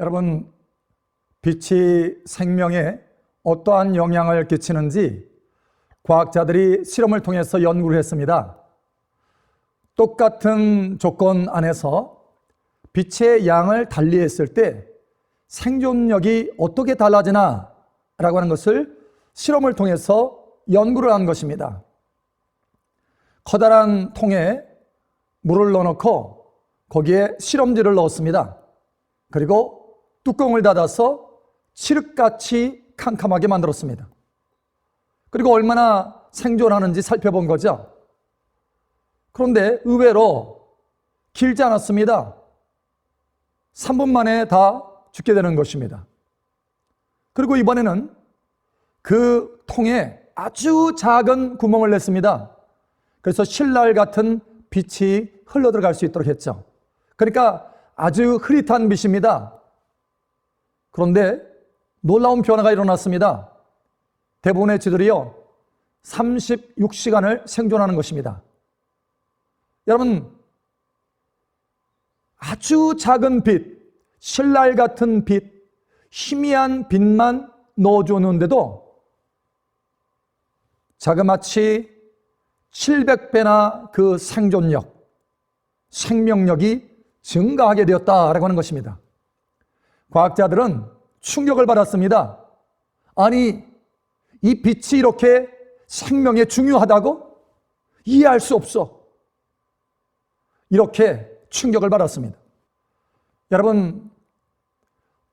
여러분, 빛이 생명에 어떠한 영향을 끼치는지 과학자들이 실험을 통해서 연구를 했습니다. 똑같은 조건 안에서 빛의 양을 달리했을 때 생존력이 어떻게 달라지나 라고 하는 것을 실험을 통해서 연구를 한 것입니다. 커다란 통에 물을 넣어놓고 거기에 실험지를 넣었습니다. 그리고 뚜껑을 닫아서 칠흑같이 캄캄하게 만들었습니다. 그리고 얼마나 생존하는지 살펴본 거죠. 그런데 의외로 길지 않았습니다. 3분 만에 다 죽게 되는 것입니다. 그리고 이번에는 그 통에 아주 작은 구멍을 냈습니다. 그래서 실날 같은 빛이 흘러들어갈 수 있도록 했죠. 그러니까 아주 흐릿한 빛입니다. 그런데 놀라운 변화가 일어났습니다. 대부분의 쥐들이요 36시간을 생존하는 것입니다. 여러분, 아주 작은 빛, 실날 같은 빛, 희미한 빛만 넣어주었는데도 자그마치 700배나 그 생존력, 생명력이 증가하게 되었다라고 하는 것입니다. 과학자들은 충격을 받았습니다. 아니, 이 빛이 이렇게 생명에 중요하다고? 이해할 수 없어. 이렇게 충격을 받았습니다. 여러분,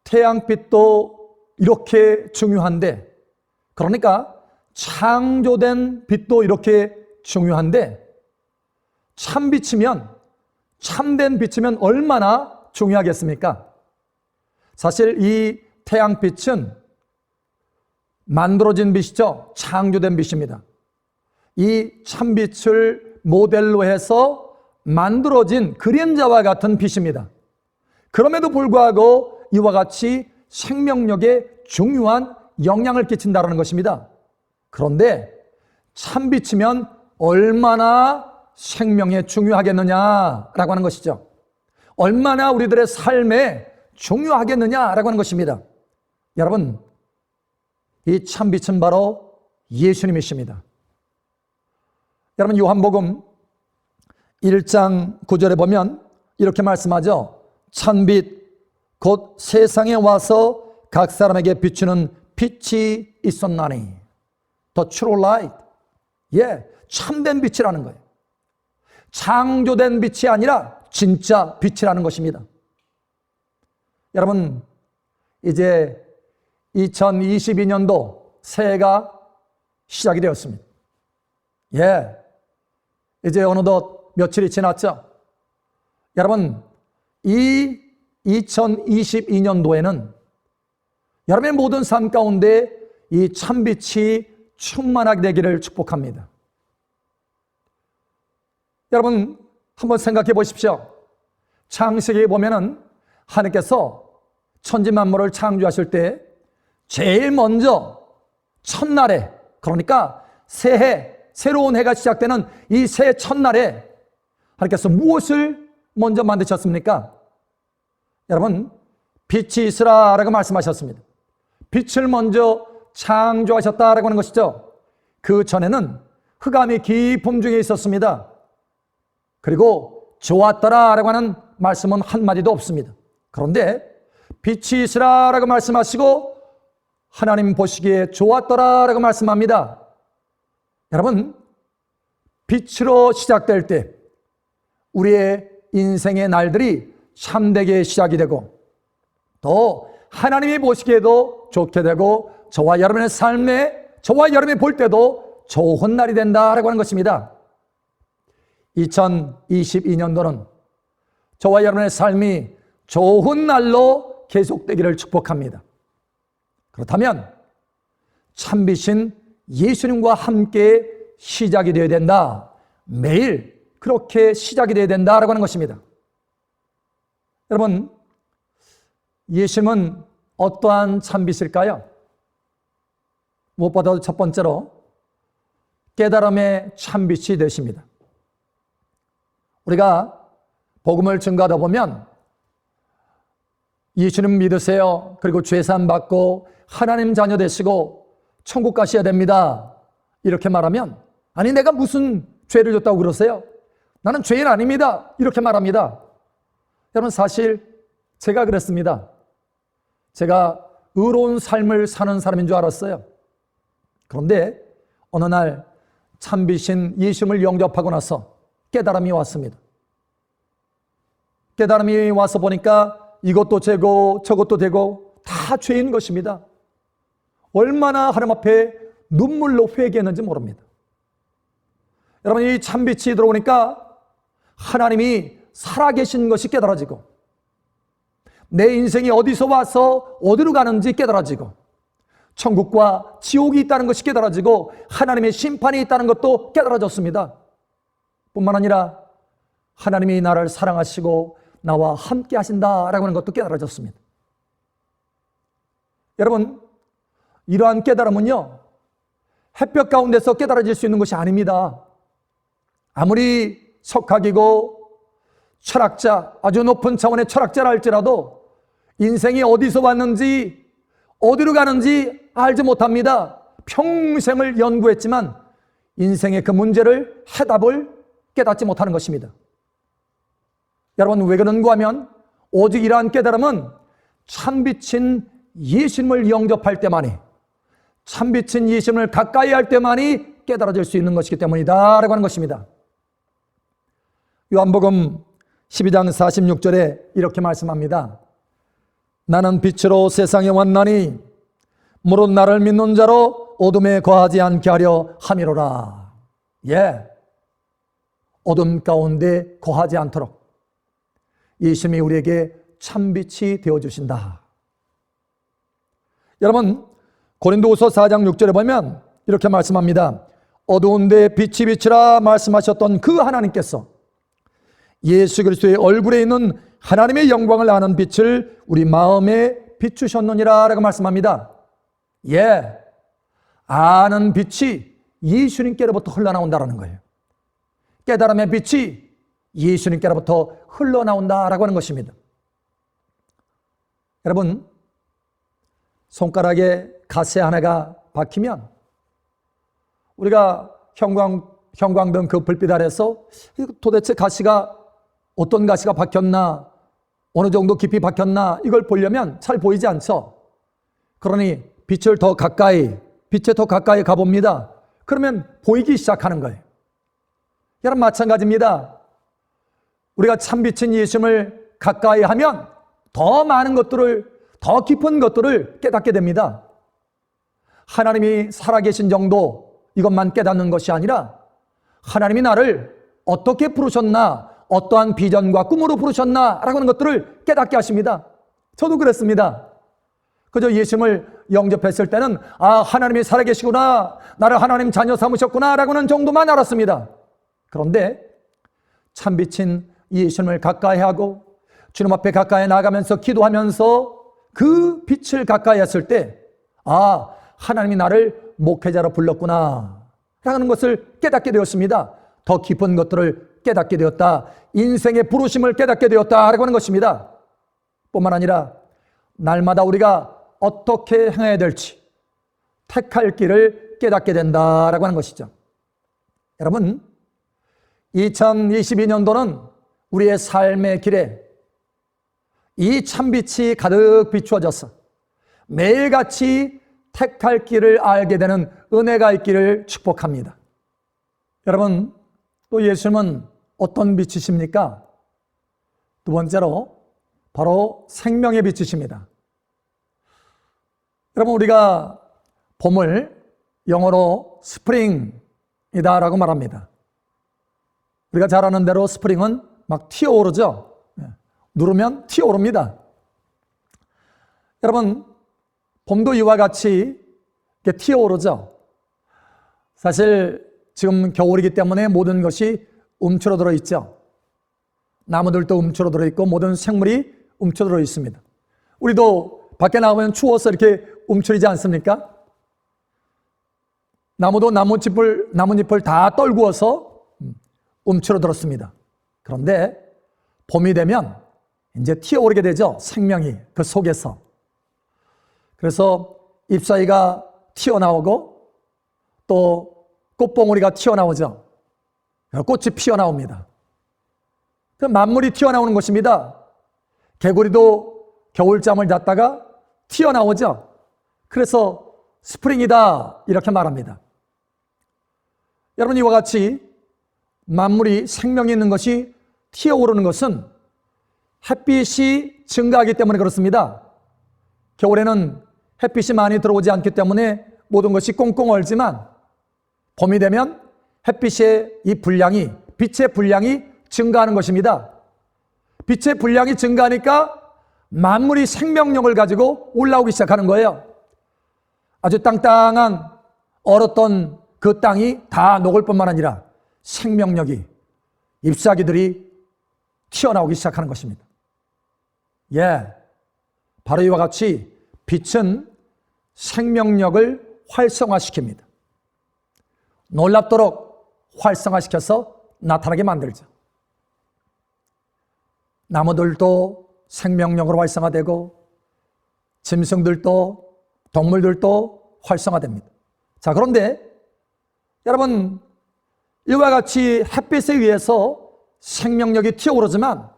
태양빛도 이렇게 중요한데, 그러니까 창조된 빛도 이렇게 중요한데, 참빛이면, 참된 빛이면 얼마나 중요하겠습니까? 사실 이 태양빛은 만들어진 빛이죠. 창조된 빛입니다. 이 참빛을 모델로 해서 만들어진 그림자와 같은 빛입니다. 그럼에도 불구하고 이와 같이 생명력에 중요한 영향을 끼친다는 것입니다. 그런데 참빛이면 얼마나 생명에 중요하겠느냐라고 하는 것이죠. 얼마나 우리들의 삶에 중요하겠느냐라고 하는 것입니다. 여러분, 이 참빛은 바로 예수님이십니다. 여러분, 요한복음 1장 9절에 보면 이렇게 말씀하죠. 참빛 곧 세상에 와서 각 사람에게 비추는 빛이 있었나니. The true light. 참된 빛이라는 거예요. 창조된 빛이 아니라 진짜 빛이라는 것입니다. 여러분, 이제 2022년도 새해가 시작이 되었습니다. 이제 어느덧 며칠이 지났죠. 여러분, 이 2022년도에는 여러분의 모든 삶 가운데 이 참빛이 충만하게 되기를 축복합니다. 여러분, 한번 생각해 보십시오. 창세기에 보면은 하나님께서 천지 만물을 창조하실 때 제일 먼저 첫날에, 그러니까 새해, 새로운 해가 시작되는 이 새해 첫날에 하나님께서 무엇을 먼저 만드셨습니까? 여러분, 빛이 있으라라고 말씀하셨습니다. 빛을 먼저 창조하셨다라고 하는 것이죠. 그 전에는 흑암이 깊음 중에 있었습니다. 그리고 좋았더라라고 하는 말씀은 한마디도 없습니다. 그런데 빛이 있으라라고 말씀하시고 하나님 보시기에 좋았더라라고 말씀합니다. 여러분, 빛으로 시작될 때 우리의 인생의 날들이 참되게 시작이 되고 또 하나님이 보시기에도 좋게 되고 저와 여러분의 삶에 저와 여러분이 볼 때도 좋은 날이 된다라고 하는 것입니다. 2022년도는 저와 여러분의 삶이 좋은 날로 계속되기를 축복합니다. 그렇다면 참빛인 예수님과 함께 시작이 되어야 된다. 매일 그렇게 시작이 되어야 된다라고 하는 것입니다. 여러분, 예수님은 어떠한 참빛일까요? 무엇보다도 첫 번째로 깨달음의 참빛이 되십니다. 우리가 복음을 증거하다 보면 예수님 믿으세요. 그리고 죄산 받고 하나님 자녀 되시고 천국 가셔야 됩니다. 이렇게 말하면, 아니 내가 무슨 죄를 졌다고 그러세요? 나는 죄인 아닙니다. 이렇게 말합니다. 여러분, 사실 제가 그랬습니다. 제가 의로운 삶을 사는 사람인 줄 알았어요. 그런데 어느 날 참비신 예수님을 영접하고 나서 깨달음이 왔습니다. 깨달음이 와서 보니까 이것도 죄고 저것도 되고 다 죄인 것입니다. 얼마나 하나님 앞에 눈물로 회개했는지 모릅니다. 여러분, 이 참빛이 들어오니까 하나님이 살아계신 것이 깨달아지고, 내 인생이 어디서 와서 어디로 가는지 깨달아지고, 천국과 지옥이 있다는 것이 깨달아지고, 하나님의 심판이 있다는 것도 깨달아졌습니다. 뿐만 아니라 하나님이 나를 사랑하시고 나와 함께 하신다라고 하는 것도 깨달아졌습니다. 여러분, 이러한 깨달음은요, 햇볕 가운데서 깨달아질 수 있는 것이 아닙니다. 아무리 석학이고 철학자, 아주 높은 차원의 철학자라 할지라도 인생이 어디서 왔는지 어디로 가는지 알지 못합니다. 평생을 연구했지만 인생의 그 문제를, 해답을 깨닫지 못하는 것입니다. 여러분, 왜 그런가 하면 오직 이러한 깨달음은 참빛인 예수님을 영접할 때만이, 참빛인 예수님을 가까이 할 때만이 깨달아질 수 있는 것이기 때문이다 라고 하는 것입니다. 요한복음 12장 46절에 이렇게 말씀합니다. 나는 빛으로 세상에 왔나니 무릇 나를 믿는 자로 어둠에 거하지 않게 하려 함이로라. 예, 어둠 가운데 거하지 않도록 예수님이 우리에게 참빛이 되어주신다. 여러분, 고린도후서 4장 6절에 보면 이렇게 말씀합니다. 어두운데 빛이 비치라 말씀하셨던 그 하나님께서 예수 그리스도의 얼굴에 있는 하나님의 영광을 아는 빛을 우리 마음에 비추셨느니라 라고 말씀합니다. 예, 아는 빛이 예수님께로부터 흘러나온다는 거예요. 깨달음의 빛이 예수님께로부터 흘러나온다라고 하는 것입니다. 여러분, 손가락에 가시 하나가 박히면 우리가 형광등 그 불빛 아래서 도대체 가시가 어떤 가시가 박혔나, 어느 정도 깊이 박혔나 이걸 보려면 잘 보이지 않죠. 그러니 빛을 더 가까이, 빛에 더 가까이 가봅니다. 그러면 보이기 시작하는 거예요. 여러분, 마찬가지입니다. 우리가 참빛인 예수님을 가까이 하면 더 많은 것들을, 더 깊은 것들을 깨닫게 됩니다. 하나님이 살아계신 정도 이것만 깨닫는 것이 아니라 하나님이 나를 어떻게 부르셨나, 어떠한 비전과 꿈으로 부르셨나 라고 하는 것들을 깨닫게 하십니다. 저도 그랬습니다. 그저 예수님을 영접했을 때는 하나님이 살아계시구나, 나를 하나님 자녀 삼으셨구나 라고 하는 정도만 알았습니다. 그런데 참빛인 예수님을 가까이 하고 주님 앞에 가까이 나가면서 기도하면서 그 빛을 가까이 했을 때 하나님이 나를 목회자로 불렀구나 라는 것을 깨닫게 되었습니다. 더 깊은 것들을 깨닫게 되었다. 인생의 부르심을 깨닫게 되었다라고 하는 것입니다. 뿐만 아니라 날마다 우리가 어떻게 행해야 될지 택할 길을 깨닫게 된다라고 하는 것이죠. 여러분, 2022년도는 우리의 삶의 길에 이 참빛이 가득 비추어져서 매일같이 택할 길을 알게 되는 은혜가 있기를 축복합니다. 여러분, 또 예수님은 어떤 빛이십니까? 두 번째로 바로 생명의 빛이십니다. 여러분, 우리가 봄을 영어로 스프링이다라고 말합니다. 우리가 잘 아는 대로 스프링은 막 튀어오르죠. 누르면 튀어오릅니다. 여러분, 봄도 이와 같이 이렇게 튀어오르죠. 사실 지금 겨울이기 때문에 모든 것이 움츠러들어 있죠. 나무들도 움츠러들어 있고 모든 생물이 움츠러들어 있습니다. 우리도 밖에 나가면 추워서 이렇게 움츠리지 않습니까? 나무도 나뭇잎을 다 떨구어서 움츠러들었습니다. 그런데 봄이 되면 이제 튀어오르게 되죠. 생명이 그 속에서. 그래서 잎사귀가 튀어나오고 또 꽃봉오리가 튀어나오죠. 꽃이 피어나옵니다. 그 만물이 튀어나오는 것입니다. 개구리도 겨울잠을 잤다가 튀어나오죠. 그래서 스프링이다 이렇게 말합니다. 여러분, 이와 같이 만물이 생명이 있는 것이 튀어오르는 것은 햇빛이 증가하기 때문에 그렇습니다. 겨울에는 햇빛이 많이 들어오지 않기 때문에 모든 것이 꽁꽁 얼지만 봄이 되면 햇빛의 이 분량이, 빛의 분량이 증가하는 것입니다. 빛의 분량이 증가하니까 만물이 생명력을 가지고 올라오기 시작하는 거예요. 아주 땅땅한 얼었던 그 땅이 다 녹을 뿐만 아니라 생명력이, 잎사귀들이 튀어나오기 시작하는 것입니다. 바로 이와 같이 빛은 생명력을 활성화시킵니다. 놀랍도록 활성화시켜서 나타나게 만들죠. 나무들도 생명력으로 활성화되고 짐승들도 동물들도 활성화됩니다. 자, 그런데 여러분, 이와 같이 햇빛에 의해서 생명력이 튀어오르지만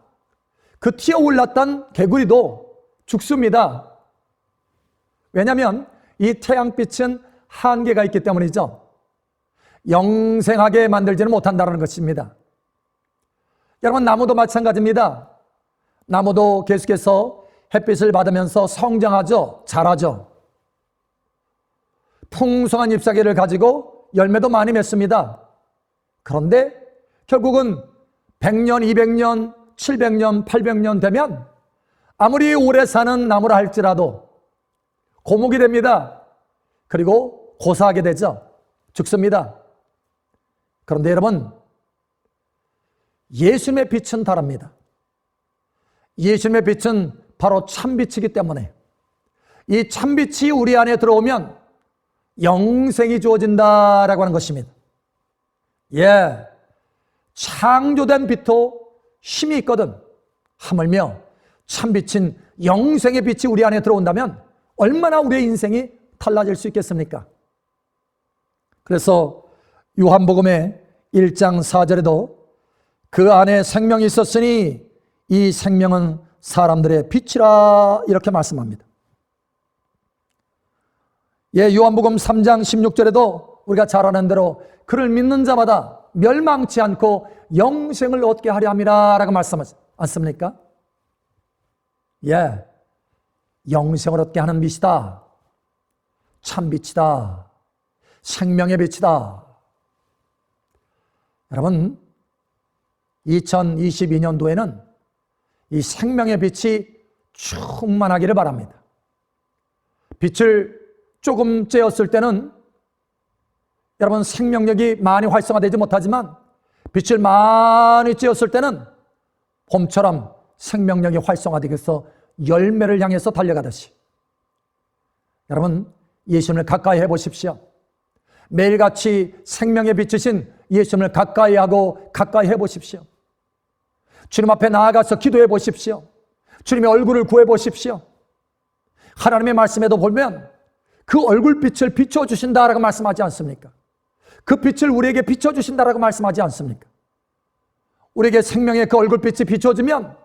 그 튀어올랐던 개구리도 죽습니다. 왜냐하면 이 태양빛은 한계가 있기 때문이죠. 영생하게 만들지는 못한다는 것입니다. 여러분, 나무도 마찬가지입니다. 나무도 계속해서 햇빛을 받으면서 성장하죠. 자라죠. 풍성한 잎사귀를 가지고 열매도 많이 맺습니다. 그런데 결국은 100년, 200년, 700년, 800년 되면 아무리 오래 사는 나무라 할지라도 고목이 됩니다. 그리고 고사하게 되죠. 죽습니다. 그런데 여러분, 예수님의 빛은 다릅니다. 예수님의 빛은 바로 참빛이기 때문에 이 참빛이 우리 안에 들어오면 영생이 주어진다라고 하는 것입니다. 창조된 빛도 힘이 있거든. 하물며 참빛인 영생의 빛이 우리 안에 들어온다면 얼마나 우리의 인생이 달라질 수 있겠습니까? 그래서 요한복음의 1장 4절에도 그 안에 생명이 있었으니 이 생명은 사람들의 빛이라 이렇게 말씀합니다. 요한복음 3장 16절에도 우리가 잘 아는 대로 그를 믿는 자마다 멸망치 않고 영생을 얻게 하려 함이라 라고 말씀하지 않습니까? 영생을 얻게 하는 빛이다. 참빛이다. 생명의 빛이다. 여러분, 2022년도에는 이 생명의 빛이 충만하기를 바랍니다. 빛을 조금 쬐었을 때는 여러분 생명력이 많이 활성화되지 못하지만 빛을 많이 쬐었을 때는 봄처럼 생명력이 활성화되어서 열매를 향해서 달려가듯이 여러분 예수님을 가까이 해보십시오. 매일같이 생명의 빛이신 예수님을 가까이 하고 가까이 해보십시오. 주님 앞에 나아가서 기도해 보십시오. 주님의 얼굴을 구해 보십시오. 하나님의 말씀에도 보면 그 얼굴빛을 비춰주신다라고 말씀하지 않습니까? 그 빛을 우리에게 비춰주신다라고 말씀하지 않습니까? 우리에게 생명의 그 얼굴빛이 비춰지면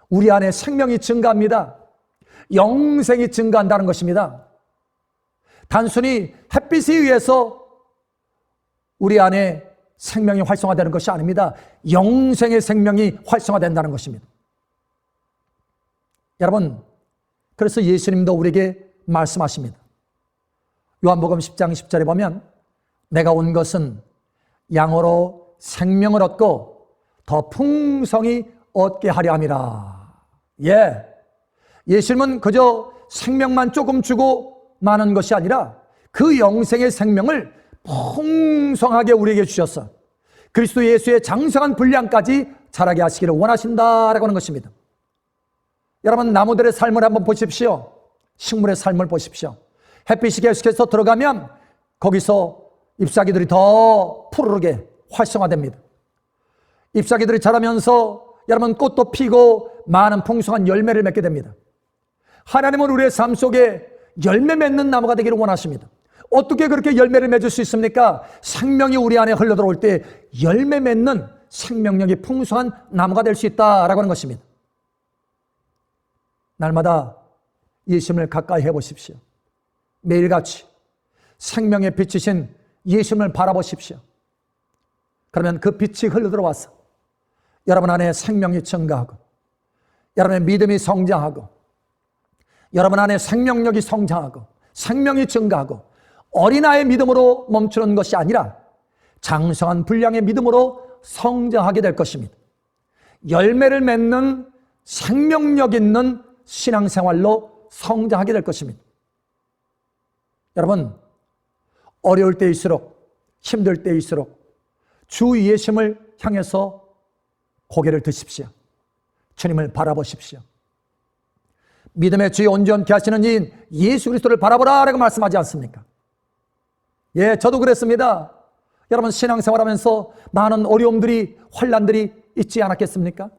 우리 안에 생명이 증가합니다. 영생이 증가한다는 것입니다. 단순히 햇빛에 의해서 우리 안에 생명이 활성화되는 것이 아닙니다. 영생의 생명이 활성화된다는 것입니다. 여러분, 그래서 예수님도 우리에게 말씀하십니다. 요한복음 10장 10절에 보면 내가 온 것은 양으로 생명을 얻고 더 풍성히 얻게 하려 함이라. 예수님은 그저 생명만 조금 주고 마는 것이 아니라 그 영생의 생명을 풍성하게 우리에게 주셨어. 그리스도 예수의 장성한 분량까지 자라게 하시기를 원하신다라고 하는 것입니다. 여러분, 나무들의 삶을 한번 보십시오. 식물의 삶을 보십시오. 햇빛이 계속해서 들어가면 거기서 잎사귀들이 더 푸르르게 활성화됩니다. 잎사귀들이 자라면서 여러분 꽃도 피고 많은 풍성한 열매를 맺게 됩니다. 하나님은 우리의 삶 속에 열매 맺는 나무가 되기를 원하십니다. 어떻게 그렇게 열매를 맺을 수 있습니까? 생명이 우리 안에 흘러들어올 때 열매 맺는 생명력이 풍성한 나무가 될 수 있다라고 하는 것입니다. 날마다 예수님을 가까이 해보십시오. 매일같이 생명의 빛이신 예수님을 바라보십시오. 그러면 그 빛이 흘러들어와서 여러분 안에 생명이 증가하고, 여러분의 믿음이 성장하고, 여러분 안에 생명력이 성장하고, 생명이 증가하고, 어린아이의 믿음으로 멈추는 것이 아니라 장성한 분량의 믿음으로 성장하게 될 것입니다. 열매를 맺는 생명력 있는 신앙생활로 성장하게 될 것입니다. 여러분, 어려울 때일수록, 힘들 때일수록 주 예수님을 향해서 고개를 드십시오. 주님을 바라보십시오. 믿음의 주에 온전케 하시는 이인 예수 그리스도를 바라보라 라고 말씀하지 않습니까? 예, 저도 그랬습니다. 여러분, 신앙생활하면서 많은 어려움들이, 환난들이 있지 않았겠습니까?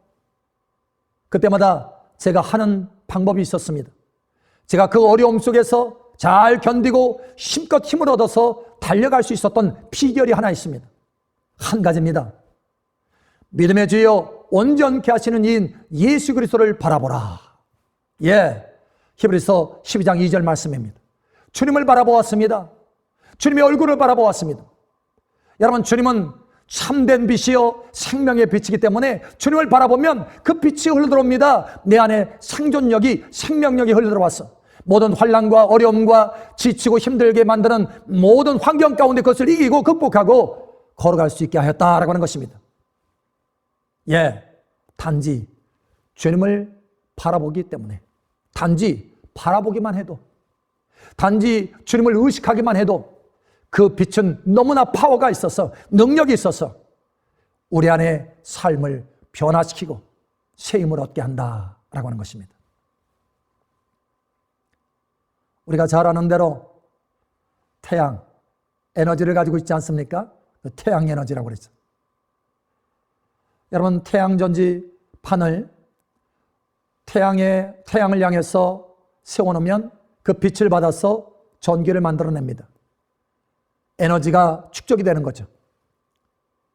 그때마다 제가 하는 방법이 있었습니다. 제가 그 어려움 속에서 잘 견디고 힘껏 힘을 얻어서 달려갈 수 있었던 비결이 하나 있습니다. 한 가지입니다. 믿음의 주여 온전케 하시는 이인 예수 그리스도를 바라보라. 예, 히브리서 12장 2절 말씀입니다. 주님을 바라보았습니다. 주님의 얼굴을 바라보았습니다. 여러분, 주님은 참된 빛이요 생명의 빛이기 때문에 주님을 바라보면 그 빛이 흘러들어옵니다. 내 안에 생존력이, 생명력이 흘러들어왔어. 모든 환난과 어려움과 지치고 힘들게 만드는 모든 환경 가운데 그것을 이기고 극복하고 걸어갈 수 있게 하였다라고 하는 것입니다. 예, 단지 주님을 바라보기 때문에, 단지 바라보기만 해도, 단지 주님을 의식하기만 해도 그 빛은 너무나 파워가 있어서, 능력이 있어서 우리 안에 삶을 변화시키고 새 힘을 얻게 한다라고 하는 것입니다. 우리가 잘 아는 대로 태양, 에너지를 가지고 있지 않습니까? 태양 에너지라고 그랬죠. 여러분, 태양전지판을 태양을 향해서 세워놓으면 그 빛을 받아서 전기를 만들어냅니다. 에너지가 축적이 되는 거죠.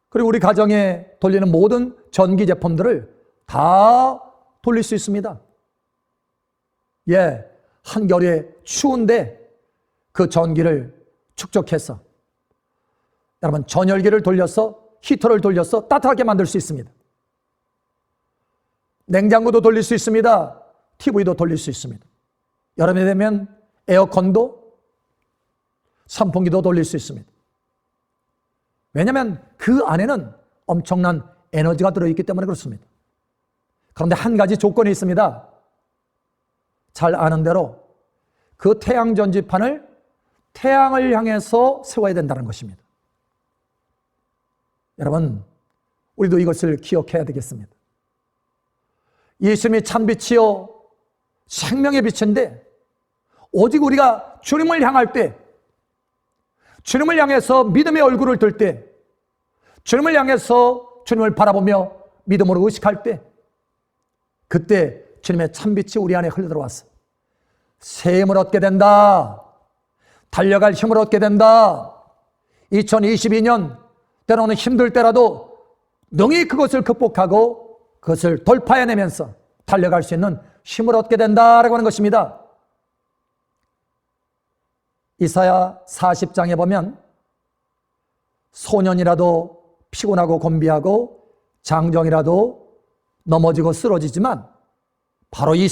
그리고 우리 가정에 돌리는 모든 전기 제품들을 다 돌릴 수 있습니다. 예, 한겨울에 추운데 그 전기를 축적해서 여러분, 전열기를 돌려서, 히터를 돌려서 따뜻하게 만들 수 있습니다. 냉장고도 돌릴 수 있습니다. TV도 돌릴 수 있습니다. 여름이 되면 에어컨도, 선풍기도 돌릴 수 있습니다. 왜냐하면 그 안에는 엄청난 에너지가 들어있기 때문에 그렇습니다. 그런데 한 가지 조건이 있습니다. 잘 아는 대로 그 태양전지판을 태양을 향해서 세워야 된다는 것입니다. 여러분, 우리도 이것을 기억해야 되겠습니다. 예수님이 참빛이요 생명의 빛인데, 오직 우리가 주님을 향할 때, 주님을 향해서 믿음의 얼굴을 들 때, 주님을 향해서 주님을 바라보며 믿음으로 의식할 때, 그때 주님의 참빛이 우리 안에 흘러들어왔어. 새 힘을 얻게 된다. 달려갈 힘을 얻게 된다. 2022년 때로는 힘들 때라도 능히 그것을 극복하고 그것을 돌파해내면서 달려갈 수 있는 힘을 얻게 된다라고 하는 것입니다. 이사야 40장에 보면 소년이라도 피곤하고 곤비하고 장정이라도 넘어지고 쓰러지지만 바로 이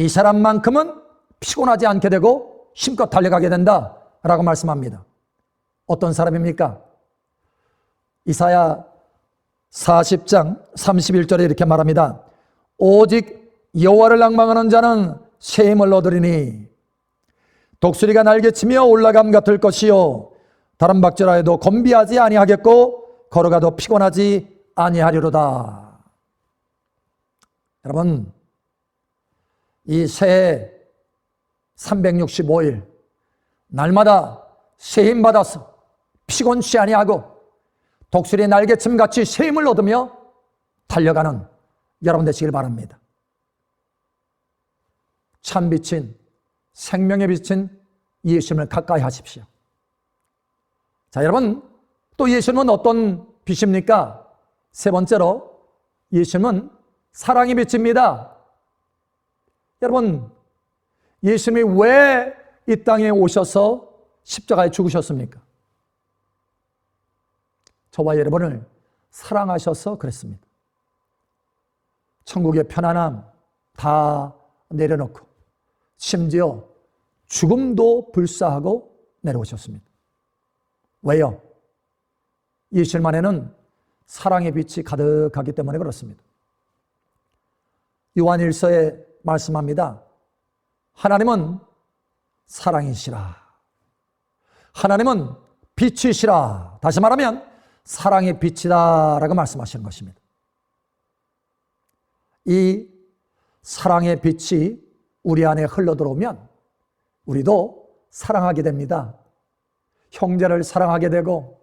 사람만큼은 피곤하지 않게 되고 힘껏 달려가게 된다라고 말씀합니다. 어떤 사람입니까? 이사야 40장 31절에 이렇게 말합니다. 오직 여호와를 낭망하는 자는 새 힘을 얻으리니 독수리가 날개치며 올라감 같을 것이요 다른 박질하여도 곤비하지 아니하겠고 걸어가도 피곤하지 아니하리로다. 여러분, 이 새해 365일 날마다 새 힘 받아서 피곤치 아니하고 독수리 날개침 같이 새 힘을 얻으며 달려가는 여러분 되시길 바랍니다. 참 빛인, 생명의 빛인 예수님을 가까이 하십시오. 자, 여러분, 또 예수님은 어떤 빛입니까? 세 번째로, 예수님은 사랑의 빛입니다. 여러분, 예수님이 왜 이 땅에 오셔서 십자가에 죽으셨습니까? 저와 여러분을 사랑하셔서 그랬습니다. 천국의 편안함 다 내려놓고 심지어 죽음도 불사하고 내려오셨습니다. 왜요? 예수님 안에는 사랑의 빛이 가득하기 때문에 그렇습니다. 요한일서에 말씀합니다. 하나님은 사랑이시라. 하나님은 빛이시라. 다시 말하면 사랑의 빛이다 라고 말씀하시는 것입니다. 이 사랑의 빛이 우리 안에 흘러들어오면 우리도 사랑하게 됩니다. 형제를 사랑하게 되고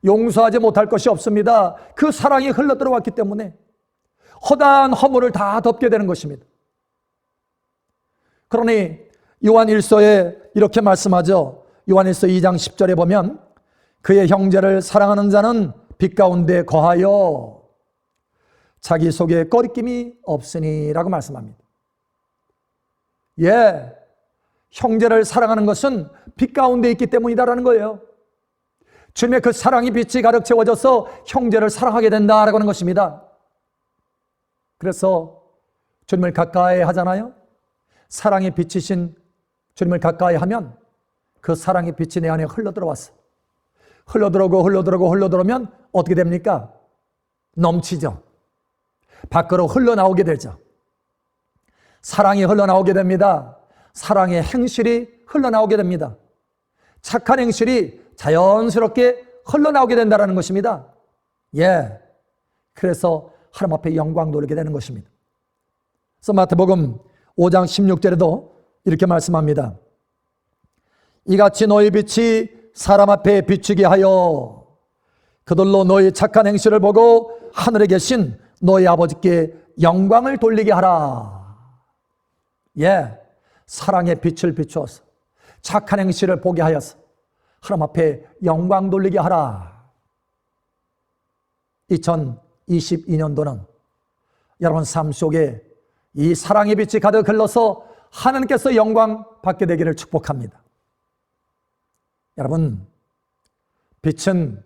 용서하지 못할 것이 없습니다. 그 사랑이 흘러들어왔기 때문에 허다한 허물을 다 덮게 되는 것입니다. 그러니 요한일서에 이렇게 말씀하죠. 요한일서 2장 10절에 보면 그의 형제를 사랑하는 자는 빛 가운데 거하여 자기 속에 꺼리낌이 없으니 라고 말씀합니다. 예, 형제를 사랑하는 것은 빛 가운데 있기 때문이다라는 거예요. 주님의 그 사랑이 빛이 가득 채워져서 형제를 사랑하게 된다라고 하는 것입니다. 그래서 주님을 가까이 하잖아요. 사랑의 빛이신 주님을 가까이 하면 그 사랑의 빛이 내 안에 흘러들어왔어. 흘러들어오면 어떻게 됩니까? 넘치죠. 밖으로 흘러나오게 되죠. 사랑이 흘러나오게 됩니다. 사랑의 행실이 흘러나오게 됩니다. 착한 행실이 자연스럽게 흘러나오게 된다는 것입니다. 예, 그래서 하나님 앞에 영광 돌리게 되는 것입니다. 그래서 마태복음 5장 16절에도 이렇게 말씀합니다. 이같이 너희 빛이 사람 앞에 비추게 하여 그들로 너희 착한 행실을 보고 하늘에 계신 너희 아버지께 영광을 돌리게 하라. 예, 사랑의 빛을 비추어서 착한 행실을 보게 하여서 하나님 앞에 영광 돌리게 하라. 2022년도는 여러분 삶 속에 이 사랑의 빛이 가득 흘러서 하나님께서 영광 받게 되기를 축복합니다. 여러분, 빛은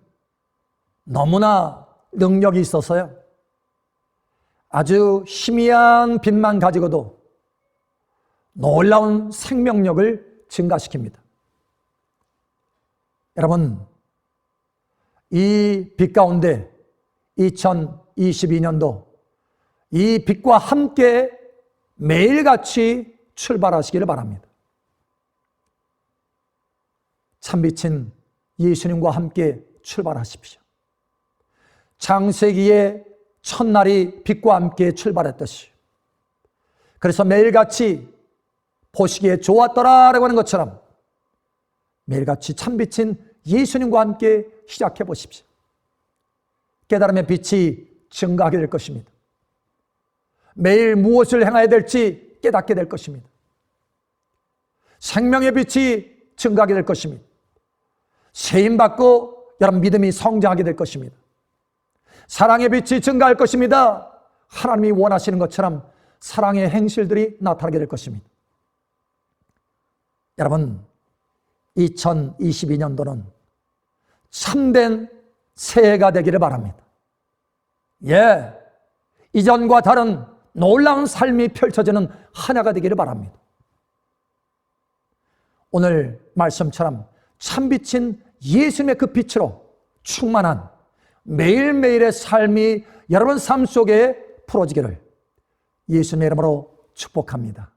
너무나 능력이 있어서요. 아주 희미한 빛만 가지고도 놀라운 생명력을 증가시킵니다. 여러분, 이 빛 가운데 2022년도 이 빛과 함께 매일같이 출발하시기를 바랍니다. 참빛인 예수님과 함께 출발하십시오. 창세기의 첫날이 빛과 함께 출발했듯이 그래서 매일같이 보시기에 좋았더라라고 하는 것처럼 매일같이 참빛인 예수님과 함께 시작해 보십시오. 깨달음의 빛이 증가하게 될 것입니다. 매일 무엇을 행해야 될지 깨닫게 될 것입니다. 생명의 빛이 증가하게 될 것입니다. 세임받고 여러분 믿음이 성장하게 될 것입니다. 사랑의 빛이 증가할 것입니다. 하나님이 원하시는 것처럼 사랑의 행실들이 나타나게 될 것입니다. 여러분, 2022년도는 참된 새해가 되기를 바랍니다. 예, 이전과 다른 놀라운 삶이 펼쳐지는 한 해가 되기를 바랍니다. 오늘 말씀처럼 참빛인 예수님의 그 빛으로 충만한 매일매일의 삶이 여러분 삶 속에 풀어지기를 예수님의 이름으로 축복합니다.